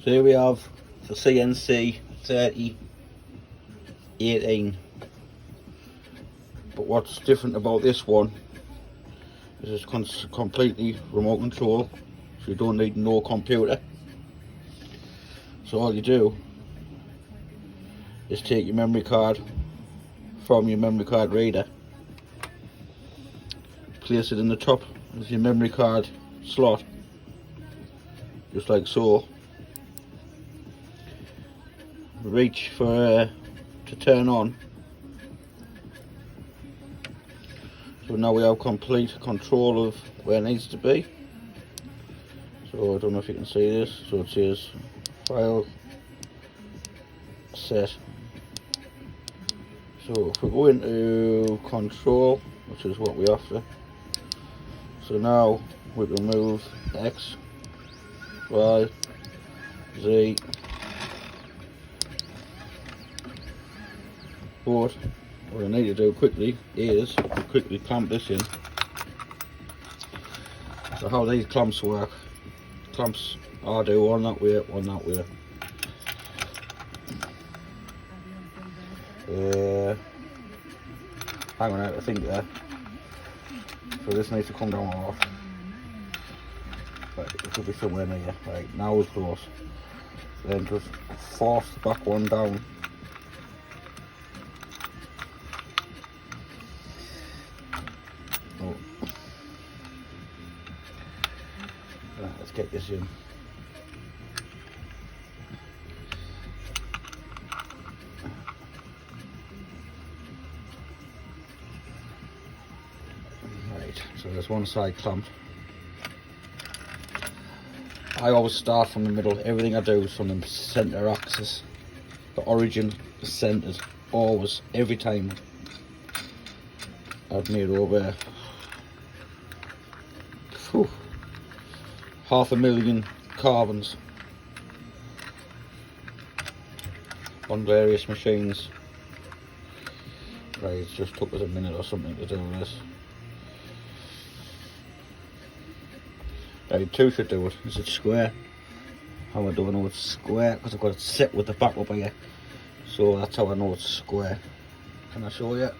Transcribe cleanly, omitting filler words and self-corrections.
So here we have the CNC 3018. But what's different about this one is it's completely remote control, so you don't need no computer. So all you do is take your memory card from your memory card reader, place it in the top of your memory card slot, just like so. Reach for to turn on. So now we have complete control of where it needs to be. So I don't know if you can see this. So it says file set. So if we go into control, which is what we after. So now we can move X, Y, Z, but what I need to do quickly is quickly clamp this in. So how these clamps work, clamps I do one that way, one that way. Hang on out, I think there. So this needs to come down off. Right, it should be somewhere near. Right, now it's close. Then just force the back one down. Oh. Right, let's get this in. Right, so there's one side clamped. I always start from the middle. Everything I do is from the centre axis. The origin is centred, always, every time. I've made over 500,000 carbons on various machines. Right, it just took us a minute or something to do this. Right, two should do it. Is it square? How I do I know it's square? Because I've got it set with the back up here. So that's how I know it's square. Can I show you?